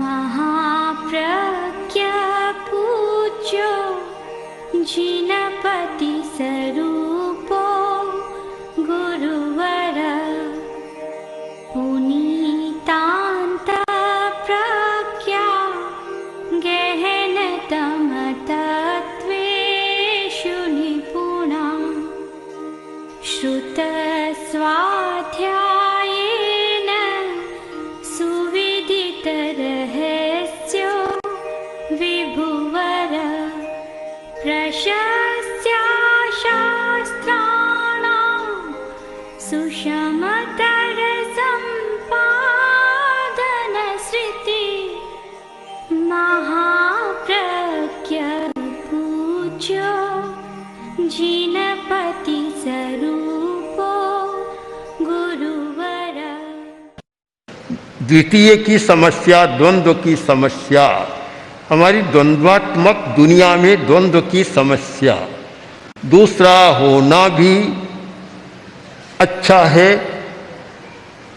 महाप्रज्ञा पूज्यो जिनपति स्वरूपो गुरुवर पुनीतान्त प्रज्ञा गहनतम तत्त्वेषु निपुणा श्रुतस्वाध्यायेन सुविदितरहस्यो विभुवर प्रशस्त्या शास्त्राणां सुषमतर सम्पादन श्रुति महाप्रज्ञा पूज्यो जिनपति स्वरूपो गुरुवर। द्वितीय की समस्या, द्वंद्व की समस्या, हमारी द्वंद्वात्मक दुनिया में द्वंद्व की समस्या। दूसरा होना भी अच्छा है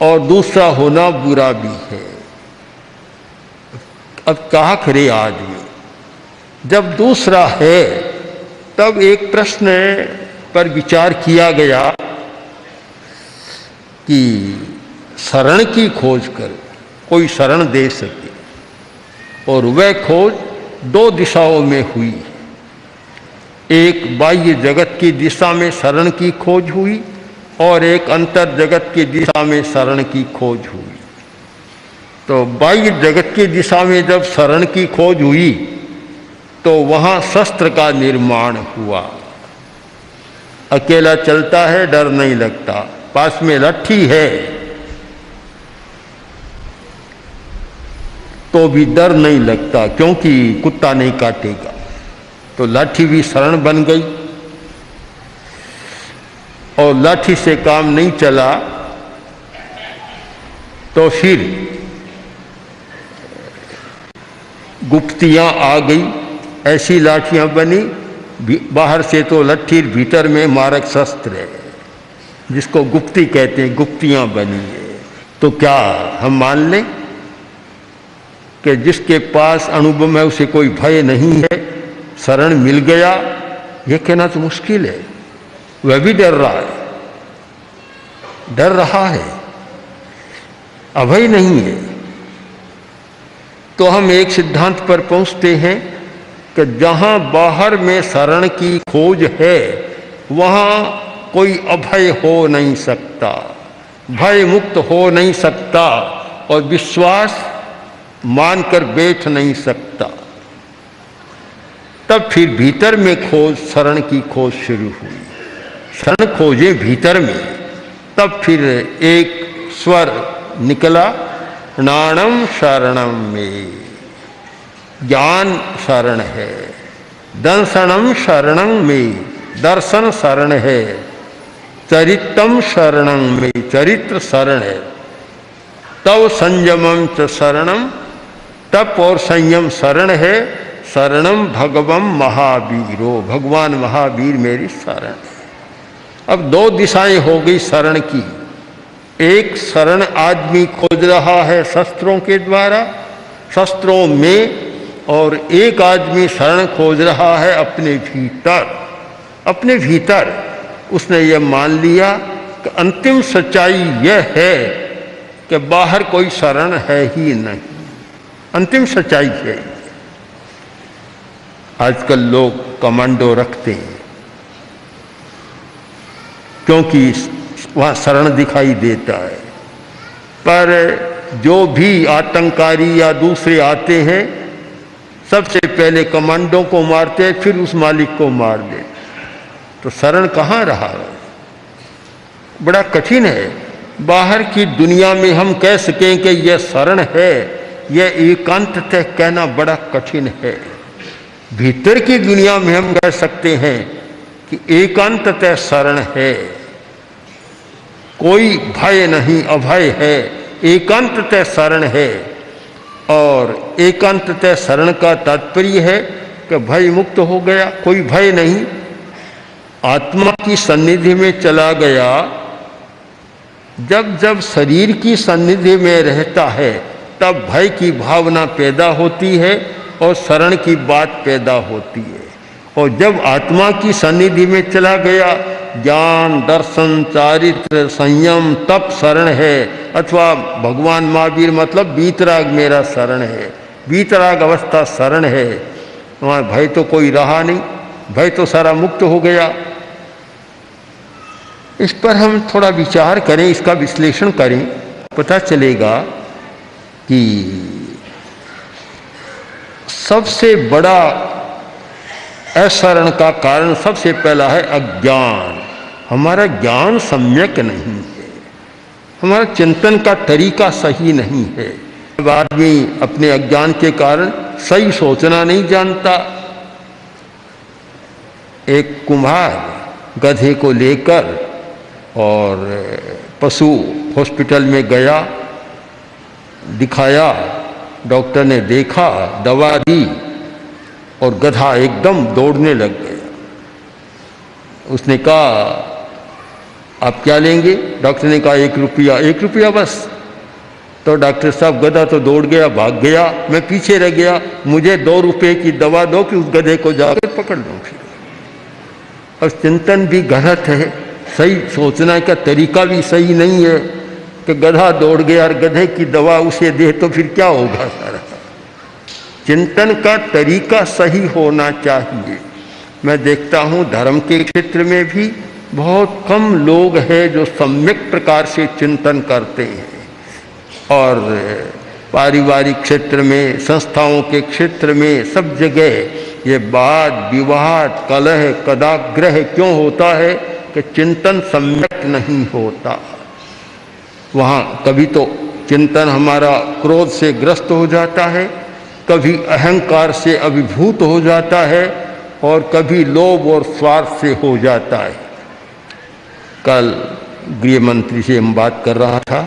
और दूसरा होना बुरा भी है। अब क्या करे आदमी, जब दूसरा है तब एक प्रश्न पर विचार किया गया कि शरण की खोज कर कोई शरण दे सके, और वह खोज दो दिशाओं में हुई। एक बाह्य जगत की दिशा में शरण की खोज हुई और एक अंतर जगत की दिशा में शरण की खोज हुई। तो बाह्य जगत की दिशा में जब शरण की खोज हुई तो वहाँ शस्त्र का निर्माण हुआ। अकेला चलता है, डर नहीं लगता, पास में लाठी है तो भी डर नहीं लगता, क्योंकि कुत्ता नहीं काटेगा। तो लाठी भी शरण बन गई। और लाठी से काम नहीं चला तो फिर गुप्तियां आ गई, ऐसी लाठियां बनी। बाहर से तो लाठी, भीतर में मारक शस्त्र है, जिसको गुप्ती कहते हैं, गुप्तियां बनी है। तो क्या हम मान लें कि जिसके पास अनुभव है उसे कोई भय नहीं है, शरण मिल गया? यह कहना तो मुश्किल है। वह भी डर रहा है, डर रहा है, अभय नहीं है। तो हम एक सिद्धांत पर पहुंचते हैं कि जहां बाहर में शरण की खोज है वहां कोई अभय हो नहीं सकता, भय मुक्त हो नहीं सकता और विश्वास मानकर बैठ नहीं सकता। तब फिर भीतर में खोज, शरण की खोज शुरू हुई। शरण खोजे भीतर में, तब फिर एक स्वर निकला, नाणम शरणम में। ज्ञान शरण है, दर्शनम शरणम में, दर्शन शरण है, चरित्रम शरणम में, चरित्र शरण है। तव संयमम च शरणम, तप और संयम शरण है। शरणम भगवम महावीरो, भगवान महावीर मेरी शरण है। अब दो दिशाएं हो गई शरण की। एक शरण आदमी खोज रहा है शस्त्रों के द्वारा, शस्त्रों में, और एक आदमी शरण खोज रहा है अपने भीतर। अपने भीतर उसने ये मान लिया कि अंतिम सच्चाई यह है कि बाहर कोई शरण है ही नहीं, अंतिम सच्चाई है। आजकल लोग कमांडो रखते हैं क्योंकि वहाँ शरण दिखाई देता है, पर जो भी आतंककारी या दूसरे आते हैं सबसे पहले कमांडो को मारते हैं, फिर उस मालिक को मार देते। तो शरण कहाँ रहा? बड़ा कठिन है। बाहर की दुनिया में हम कह सकें कि यह शरण है, यह एकांततः कहना बड़ा कठिन है। भीतर की दुनिया में हम कह सकते हैं कि एकांततः शरण है, कोई भय नहीं, अभय है, एकांततः शरण है। और एकांततः शरण का तात्पर्य है कि भय मुक्त हो गया, कोई भय नहीं, आत्मा की सन्निधि में चला गया। जब जब शरीर की सन्निधि में रहता है तब भय की भावना पैदा होती है और शरण की बात पैदा होती है। और जब आत्मा की सन्निधि में चला गया, ज्ञान, दर्शन, चारित्र, संयम, तप शरण है, अथवा भगवान महावीर मतलब वीतराग मेरा शरण है, वीतराग अवस्था शरण है। वहाँ भय तो कोई रहा नहीं, भय तो सारा मुक्त हो गया। इस पर हम थोड़ा विचार करें, इसका विश्लेषण करें, पता चलेगा कि सबसे बड़ा अशरण का कारण सबसे पहला है अज्ञान। हमारा ज्ञान सम्यक नहीं है, हमारा चिंतन का तरीका सही नहीं है। जब आदमी अपने अज्ञान के कारण सही सोचना नहीं जानता। एक कुम्हार गधे को लेकर और पशु हॉस्पिटल में गया, दिखाया, डॉक्टर ने देखा, दवा दी और गधा एकदम दौड़ने लग गया। उसने कहा आप क्या लेंगे? डॉक्टर ने कहा 1 रुपया। 1 रुपया बस? तो डॉक्टर साहब गधा तो दौड़ गया, भाग गया, मैं पीछे रह गया, मुझे 2 रुपये की दवा दो कि उस गधे को जाकर पकड़ लूँ। फिर और चिंतन भी गलत है, सही सोचने का तरीका भी सही नहीं है कि गधा दौड़ गया और गधे की दवा उसे दे तो फिर क्या होगा सारा। चिंतन का तरीका सही होना चाहिए। मैं देखता हूँ धर्म के क्षेत्र में भी बहुत कम लोग हैं जो सम्यक प्रकार से चिंतन करते हैं, और पारिवारिक क्षेत्र में, संस्थाओं के क्षेत्र में, सब जगह ये वाद विवाद, कलह, कदाग्रह क्यों होता है कि चिंतन सम्यक नहीं होता। वहाँ कभी तो चिंतन हमारा क्रोध से ग्रस्त हो जाता है, कभी अहंकार से अभिभूत हो जाता है, और कभी लोभ और स्वार्थ से हो जाता है। कल गृह मंत्री से हम बात कर रहा था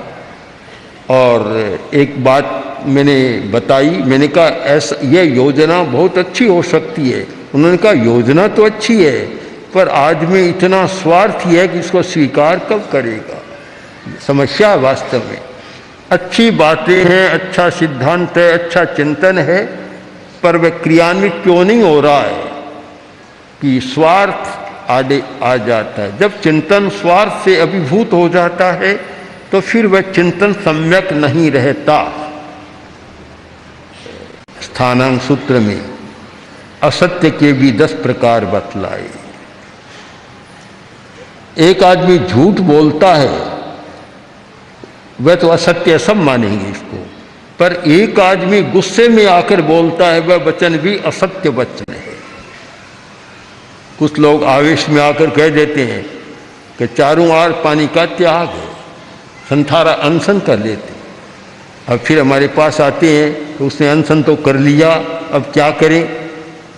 और एक बात मैंने बताई, मैंने कहा ऐसा ये योजना बहुत अच्छी हो सकती है। उन्होंने कहा योजना तो अच्छी है पर आदमी इतना स्वार्थी है कि इसको स्वीकार कब करेगा। समस्या वास्तव में अच्छी बातें हैं, अच्छा सिद्धांत है, अच्छा चिंतन है, पर वह क्रियान्वित क्यों नहीं हो रहा है कि स्वार्थ आगे आ जाता है। जब चिंतन स्वार्थ से अभिभूत हो जाता है तो फिर वह चिंतन सम्यक नहीं रहता। स्थानांक सूत्र में असत्य के भी 10 प्रकार बतलाए। एक आदमी झूठ बोलता है, वह तो असत्य सब मानेंगे इसको, पर एक आदमी गुस्से में आकर बोलता है वह वचन भी असत्य वचन है। कुछ लोग आवेश में आकर कह देते हैं कि चारों ओर पानी का त्याग है, संथारा अनशन कर लेते। अब फिर हमारे पास आते हैं तो उसने अनशन तो कर लिया, अब क्या करें,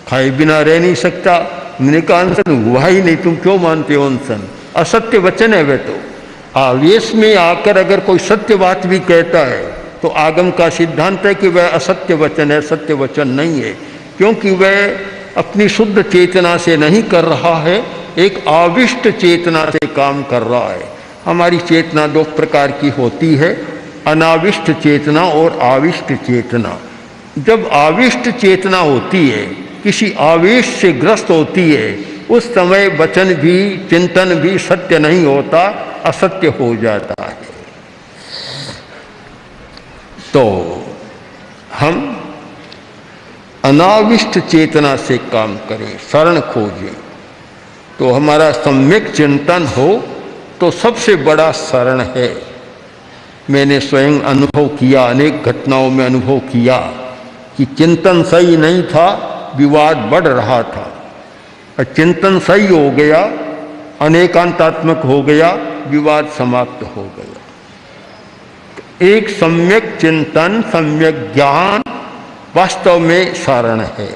खाए बिना रह नहीं सकता। मैंने कहा अनशन हुआ ही नहीं, तुम क्यों मानते हो अनशन? असत्य वचन है वह तो। आवेश में आकर अगर कोई सत्य बात भी कहता है तो आगम का सिद्धांत है कि वह असत्य वचन है, सत्य वचन नहीं है, क्योंकि वह अपनी शुद्ध चेतना से नहीं कर रहा है, एक आविष्ट चेतना से काम कर रहा है। हमारी चेतना 2 प्रकार की होती है, अनाविष्ट चेतना और आविष्ट चेतना। जब आविष्ट चेतना होती है, किसी आवेश से ग्रस्त होती है, उस समय वचन भी चिंतन भी सत्य नहीं होता, असत्य हो जाता है। तो हम अनाविष्ट चेतना से काम करें, शरण खोजें, तो हमारा सम्यक चिंतन हो तो सबसे बड़ा शरण है। मैंने स्वयं अनुभव किया, अनेक घटनाओं में अनुभव किया कि चिंतन सही नहीं था, विवाद बढ़ रहा था, और चिंतन सही हो गया, अनेकांतात्मक हो गया, विवाद समाप्त हो गया। एक सम्यक चिंतन, सम्यक ज्ञान वास्तव में शरण है।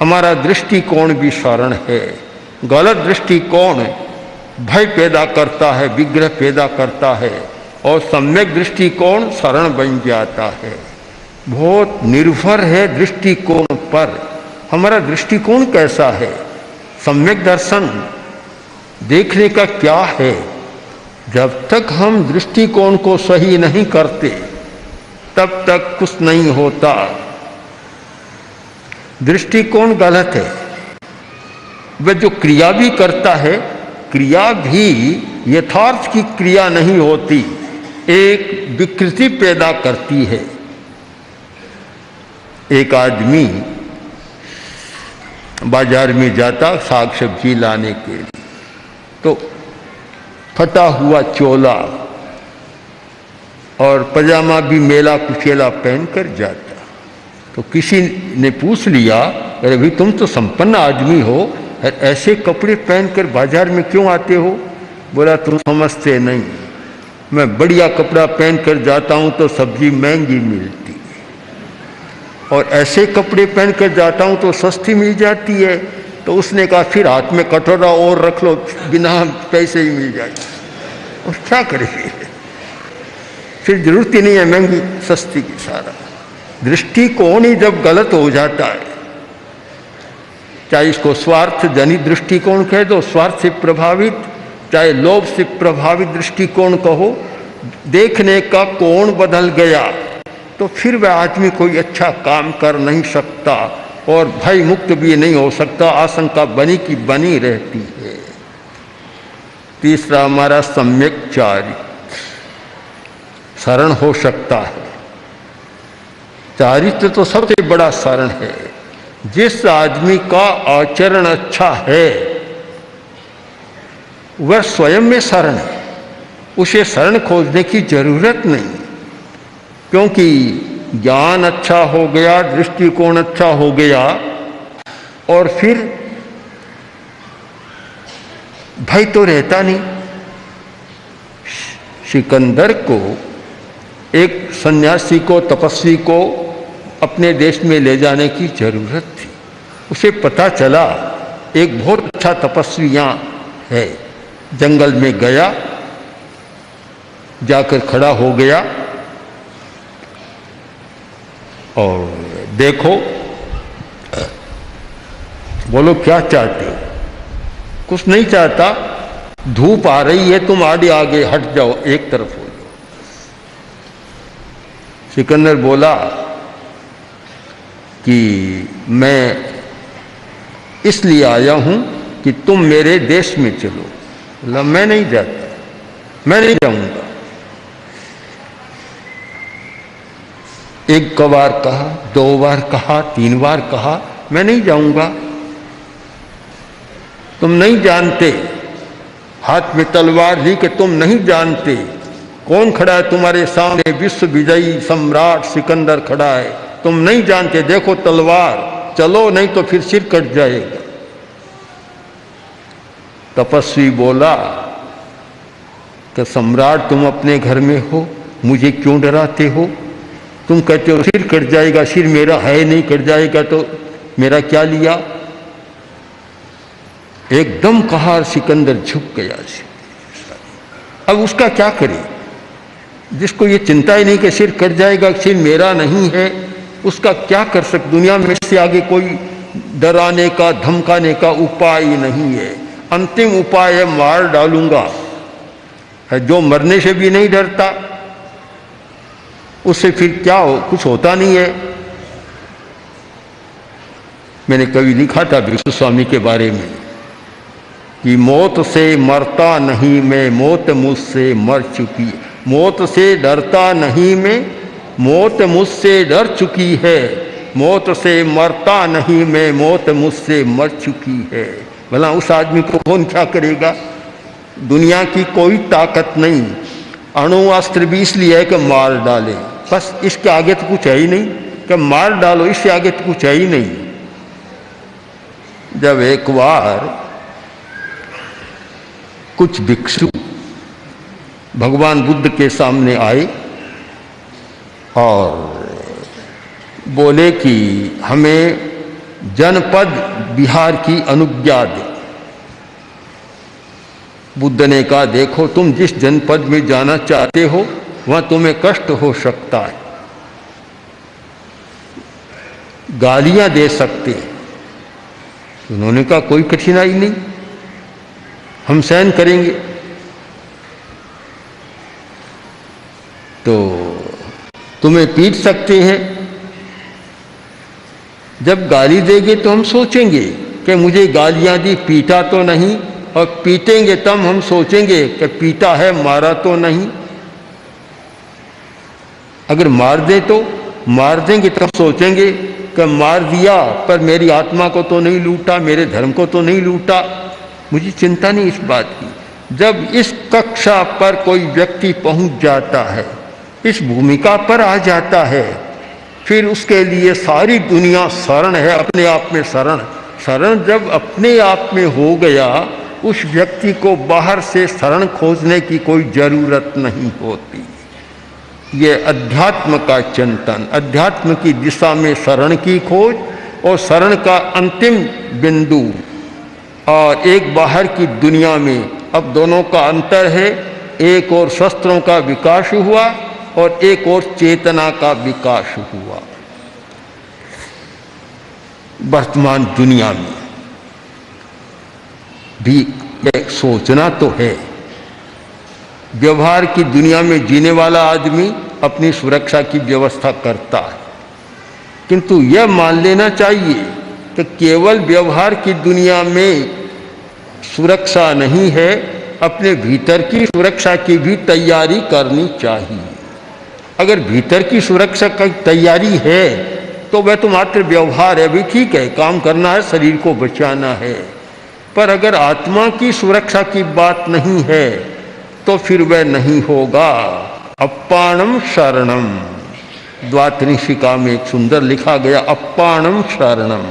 हमारा दृष्टिकोण भी शरण है। गलत दृष्टिकोण भय पैदा करता है, विग्रह पैदा करता है, और सम्यक दृष्टिकोण शरण बन जाता है। बहुत निर्भर है दृष्टिकोण पर। हमारा दृष्टिकोण कैसा है? सम्यक दर्शन देखने का क्या है? जब तक हम दृष्टिकोण को सही नहीं करते, तब तक कुछ नहीं होता। दृष्टिकोण गलत है। वह जो क्रिया भी करता है, क्रिया भी यथार्थ की क्रिया नहीं होती, एक विकृति पैदा करती है। एक आदमी बाजार में जाता साग सब्जी लाने के लिए, तो फटा हुआ चोला और पजामा भी मेला कुचेला पहन कर जाता। तो किसी ने पूछ लिया, अरे भाई तुम तो संपन्न आदमी हो, ऐसे कपड़े पहनकर बाजार में क्यों आते हो? बोला तुम समझते नहीं, मैं बढ़िया कपड़ा पहनकर जाता हूं तो सब्जी महंगी मिलती है, और ऐसे कपड़े पहनकर जाता हूं तो सस्ती मिल जाती है। तो उसने कहा फिर हाथ में कटोरा और रख लो, बिना पैसे ही मिल जाएगी। और क्या करेंगे, फिर जरूरत ही नहीं है महंगी सस्ती की। सारा दृष्टिकोण ही जब गलत हो जाता है, चाहे इसको स्वार्थ जनित दृष्टिकोण कह दो, स्वार्थ से प्रभावित, चाहे लोभ से प्रभावित दृष्टिकोण कहो, देखने का कोण बदल गया तो फिर वह आदमी कोई अच्छा काम कर नहीं सकता और भय मुक्त भी नहीं हो सकता, आशंका बनी की बनी रहती है। तीसरा हमारा सम्यक चारित्र, शरण हो सकता है। चारित्र तो सबसे बड़ा शरण है। जिस आदमी का आचरण अच्छा है वह स्वयं में शरण है, उसे शरण खोजने की जरूरत नहीं, क्योंकि ज्ञान अच्छा हो गया, दृष्टिकोण अच्छा हो गया, और फिर भय तो रहता नहीं। सिकंदर को, एक सन्यासी को, तपस्वी को अपने देश में ले जाने की जरूरत थी। उसे पता चला एक बहुत अच्छा तपस्वी यहाँ है, जंगल में गया, जाकर खड़ा हो गया और देखो, बोलो क्या चाहते हो? कुछ नहीं चाहता, धूप आ रही है, तुम आगे हट जाओ, एक तरफ हो जाओ। सिकंदर बोला कि मैं इसलिए आया हूं कि तुम मेरे देश में चलो। बोला मैं नहीं जाता, मैं नहीं जाऊंगा। एक बार कहा, 2 बार कहा, 3 बार कहा, मैं नहीं जाऊंगा। तुम नहीं जानते, हाथ में तलवार ली कि तुम नहीं जानते कौन खड़ा है तुम्हारे सामने, विश्व विजयी सम्राट सिकंदर खड़ा है, तुम नहीं जानते, देखो तलवार, चलो नहीं तो फिर सिर कट जाएगा। तपस्वी बोला कि सम्राट तुम अपने घर में हो, मुझे क्यों डराते हो? तुम कहते हो सिर कट जाएगा, सिर मेरा है नहीं, कट जाएगा तो मेरा क्या लिया? एकदम कहा, सिकंदर झुक गया। अब उसका क्या करे? जिसको ये चिंता ही नहीं कि सिर कट जाएगा, सिर मेरा नहीं है, उसका क्या कर सकते? दुनिया में से आगे कोई डराने का, धमकाने का उपाय ही नहीं है। अंतिम उपाय है मार डालूंगा, है जो मरने से भी नहीं डरता, उससे फिर क्या हो? कुछ होता नहीं है। मैंने कभी लिखा था विष्णु स्वामी के बारे में कि मौत से मरता नहीं मैं, मौत मुझसे मर चुकी, मौत से डरता नहीं मैं, मौत मुझसे डर चुकी है, मौत से मरता नहीं मैं, मौत मुझसे मर चुकी है। भला उस आदमी को कौन क्या करेगा? दुनिया की कोई ताकत नहीं, अणु अस्त्र भी इसलिए है कि मार डाले, बस इसके आगे तो कुछ है ही नहीं, कि मार डालो, इससे आगे तो कुछ है ही नहीं। जब एक बार कुछ भिक्षु भगवान बुद्ध के सामने आए और बोले कि हमें जनपद बिहार की अनुज्ञा दे। बुद्ध ने कहा देखो, तुम जिस जनपद में जाना चाहते हो वहां तुम्हें कष्ट हो सकता है, गालियां दे सकते हैं। उन्होंने कहा कोई कठिनाई नहीं, हम सहन करेंगे। तुम्हें पीट सकते हैं। जब गाली देंगे तो हम सोचेंगे कि मुझे गालियां दी, पीटा तो नहीं, और पीटेंगे तब हम सोचेंगे कि पीटा है, मारा तो नहीं। अगर मार दे तो मार देंगे तब सोचेंगे कि मार दिया पर मेरी आत्मा को तो नहीं लूटा, मेरे धर्म को तो नहीं लूटा, मुझे चिंता नहीं इस बात की। जब इस कक्षा पर कोई व्यक्ति पहुंच जाता है, इस भूमिका पर आ जाता है, फिर उसके लिए सारी दुनिया शरण है, अपने आप में शरण। शरण जब अपने आप में हो गया, उस व्यक्ति को बाहर से शरण खोजने की कोई जरूरत नहीं होती। ये अध्यात्म का चिंतन, अध्यात्म की दिशा में शरण की खोज, और शरण का अंतिम बिंदु और एक बाहर की दुनिया में, अब दोनों का अंतर है। एक और शस्त्रों का विकास हुआ और एक और चेतना का विकास हुआ। वर्तमान दुनिया में भी एक सोचना तो है। व्यवहार की दुनिया में जीने वाला आदमी अपनी सुरक्षा की व्यवस्था करता है, किंतु यह मान लेना चाहिए कि केवल व्यवहार की दुनिया में सुरक्षा नहीं है, अपने भीतर की सुरक्षा की भी तैयारी करनी चाहिए। अगर भीतर की सुरक्षा की तैयारी है तो वह तो मात्र व्यवहार है, भी ठीक है, काम करना है, शरीर को बचाना है। पर अगर आत्मा की सुरक्षा की बात नहीं है तो फिर वह नहीं होगा। अप्पाणम शरणम, द्वात्रिशिका में एक सुंदर लिखा गया, अप्पाणम शरणम,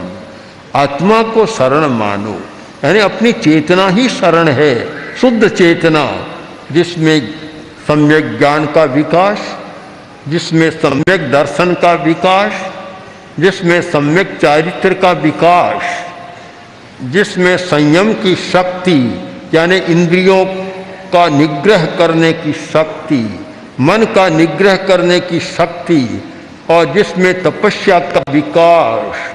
आत्मा को शरण मानो, यानी अपनी चेतना ही शरण है, शुद्ध चेतना, जिसमें सम्यक ज्ञान का विकास, जिसमें सम्यक दर्शन का विकास, जिसमें सम्यक चारित्र का विकास, जिसमें संयम की शक्ति यानी इंद्रियों का निग्रह करने की शक्ति, मन का निग्रह करने की शक्ति, और जिसमें तपस्या का विकास,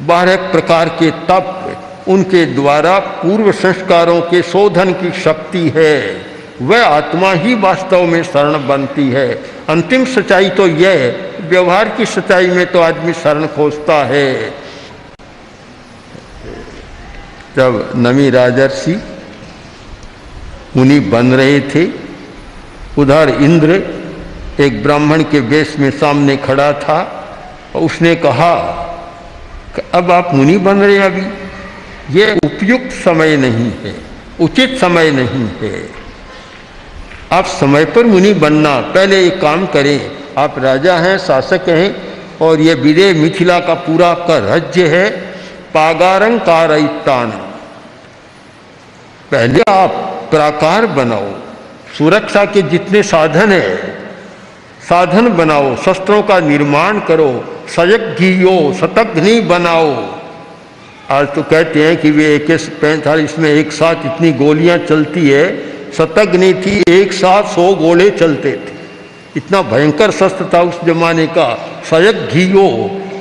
12 प्रकार के तप, उनके द्वारा पूर्व संस्कारों के शोधन की शक्ति है, वह आत्मा ही वास्तव में शरण बनती है। अंतिम सच्चाई तो यह है, व्यवहार की सच्चाई में तो आदमी शरण खोजता है। जब नमी राजर्षि मुनि बन रहे थे, उधर इंद्र एक ब्राह्मण के वेश में सामने खड़ा था, और उसने कहा कि अब आप मुनि बन रहे हैं, अभी ये उपयुक्त समय नहीं है, उचित समय नहीं है, आप समय पर मुनि बनना, पहले एक काम करें, आप राजा हैं, शासक हैं, और ये विदेह मिथिला का पूरा आपका राज्य है, पागारं कारयितान, पहले आप प्राकार बनाओ, सुरक्षा के जितने साधन है साधन बनाओ, शस्त्रों का निर्माण करो, सयज्ञियो शतघ्नि बनाओ। आज तो कहते हैं कि वे AK-47 में एक साथ इतनी गोलियां चलती है, शतघ्नि थी, एक साथ 100 गोले चलते थे, इतना भयंकर शस्त्र था उस जमाने का। सयज्ञियो,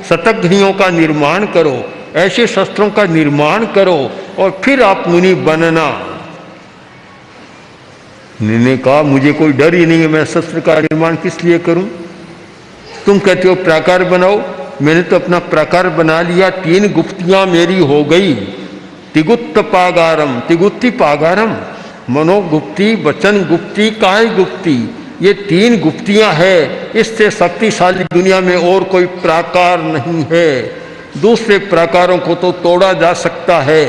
शतघ्नियों का निर्माण करो, ऐसे शस्त्रों का निर्माण करो और फिर आप मुनि बनना। ने कहा मुझे कोई डर ही नहीं है, मैं शस्त्र का निर्माण किस लिए करूं? तुम कहते हो प्राकार बनाओ, मैंने तो अपना प्राकार बना लिया, 3 गुप्तियां मेरी हो गई। तिगुत्त पागारम, तिगुत्ति पागारम, मनोगुप्ति, वचन गुप्ति, काय गुप्ति, ये 3 गुप्तियां है। इससे शक्तिशाली दुनिया में और कोई प्राकार नहीं है। दूसरे प्राकारों को तो तोड़ा जा सकता है,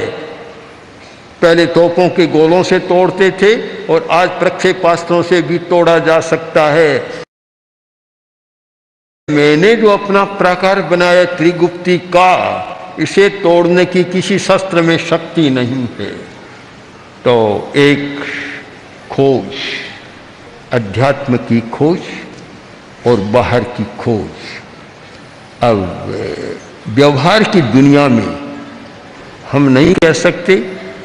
पहले तोपों के गोलों से तोड़ते थे और आज प्रक्षेपास्त्रों से भी तोड़ा जा सकता है। मैंने जो अपना प्राकार बनाया त्रिगुप्ति का, इसे तोड़ने की किसी शस्त्र में शक्ति नहीं है। तो एक खोज, अध्यात्म की खोज और बाहर की खोज। अब व्यवहार की दुनिया में हम नहीं कह सकते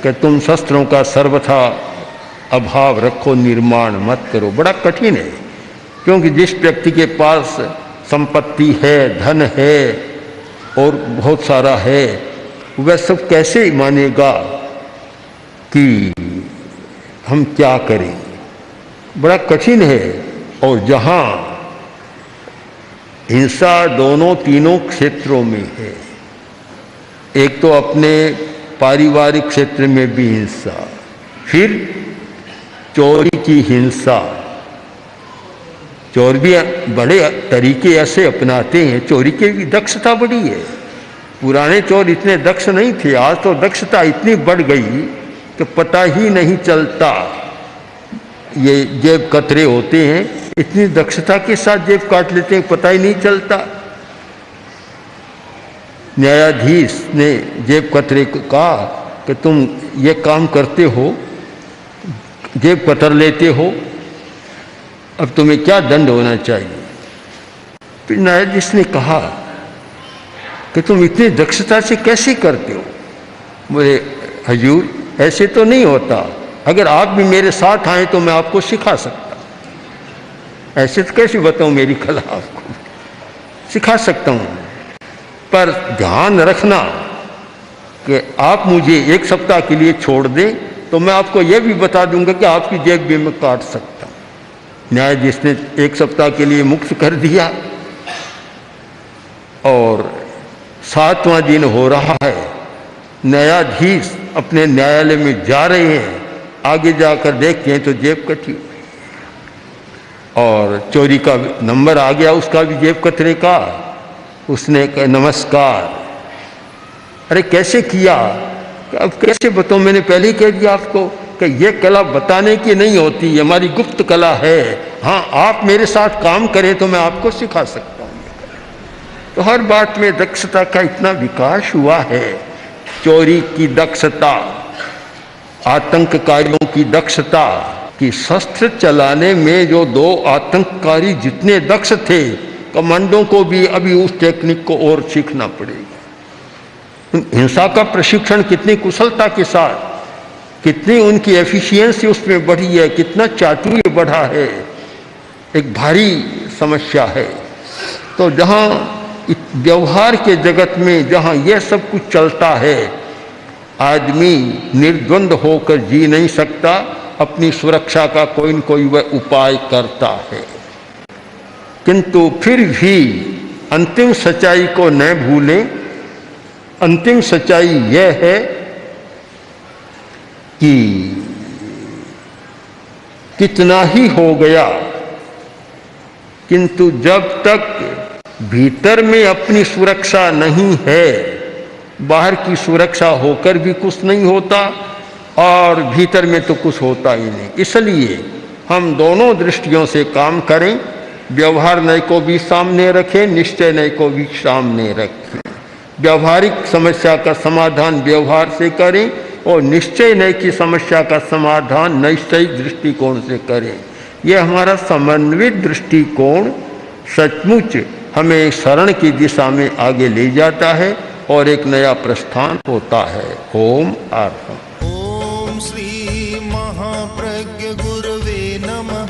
कि तुम शस्त्रों का सर्वथा अभाव रखो, निर्माण मत करो, बड़ा कठिन है। क्योंकि जिस व्यक्ति के पास संपत्ति है, धन है और बहुत सारा है, वह सब कैसे मानेगा कि हम क्या करें? बड़ा कठिन है। और जहाँ हिंसा दोनों तीनों क्षेत्रों में है। एक तो अपने पारिवारिक क्षेत्र में भी हिंसा, फिर चोरी की हिंसा। चोर भी बड़े तरीके ऐसे अपनाते हैं, चोरी की भी दक्षता बड़ी है। पुराने चोर इतने दक्ष नहीं थे, आज तो दक्षता इतनी बढ़ गई कि पता ही नहीं चलता। ये जेब कतरे होते हैं, इतनी दक्षता के साथ जेब काट लेते हैं, पता ही नहीं चलता। न्यायाधीश ने जेब कतरे को कहा कि तुम ये काम करते हो, जेब कतर लेते हो, अब तुम्हें क्या दंड होना चाहिए। फिर न्यायाधीश ने कहा कि तुम इतनी दक्षता से कैसे करते हो। बोले हजूर ऐसे तो नहीं होता, अगर आप भी मेरे साथ आए तो मैं आपको सिखा सकता। ऐसे तो कैसे बताऊं मेरी कला आपको, सिखा सकता हूं, पर ध्यान रखना कि आप मुझे 1 सप्ताह के लिए छोड़ दें तो मैं आपको यह भी बता दूंगा कि आपकी जेब भी मैं काट सकता हूं। न्यायाधीश ने 1 सप्ताह के लिए मुक्त कर दिया और 7वां दिन हो रहा है। न्यायाधीश अपने न्यायालय में जा रहे हैं, आगे जाकर देखते हैं तो जेब कटी और चोरी का नंबर आ गया, उसका भी जेब कतरे का। उसने कहा नमस्कार। अरे कैसे किया? अब कैसे बताऊं, मैंने पहले ही कह दिया आपको कि ये कला बताने की नहीं होती, ये हमारी गुप्त कला है। हाँ, आप मेरे साथ काम करें तो मैं आपको सिखा सकता हूँ। तो हर बात में दक्षता का इतना विकास हुआ है। चोरी की दक्षता, आतंककारियों की दक्षता, कि शस्त्र चलाने में जो 2 आतंककारी जितने दक्ष थे, कमांडो को भी अभी उस टेक्निक को और सीखना पड़ेगा। हिंसा का प्रशिक्षण कितनी कुशलता के साथ, कितनी उनकी एफिशिएंसी उसमें बढ़ी है, कितना चातुर्य बढ़ा है, एक भारी समस्या है। तो जहाँ व्यवहार के जगत में जहाँ यह सब कुछ चलता है, आदमी निर्द्वंद होकर जी नहीं सकता, अपनी सुरक्षा का कोई न कोई वह उपाय करता है। किंतु फिर भी अंतिम सच्चाई को न भूलें। अंतिम सच्चाई यह है कि कितना ही हो गया, किंतु जब तक भीतर में अपनी सुरक्षा नहीं है, बाहर की सुरक्षा होकर भी कुछ नहीं होता और भीतर में तो कुछ होता ही नहीं। इसलिए हम दोनों दृष्टियों से काम करें, व्यवहार नय को भी सामने रखें, निश्चय नय को भी सामने रखें। व्यवहारिक समस्या का समाधान व्यवहार से करें और निश्चय नय की समस्या का समाधान नैश्चयिक दृष्टिकोण से करें। यह हमारा समन्वित दृष्टिकोण सचमुच हमें शरण की दिशा में आगे ले जाता है और एक नया प्रस्थान होता है। ओम अर्हम्। ओम श्री महाप्रज्ञ गुरवे नमः।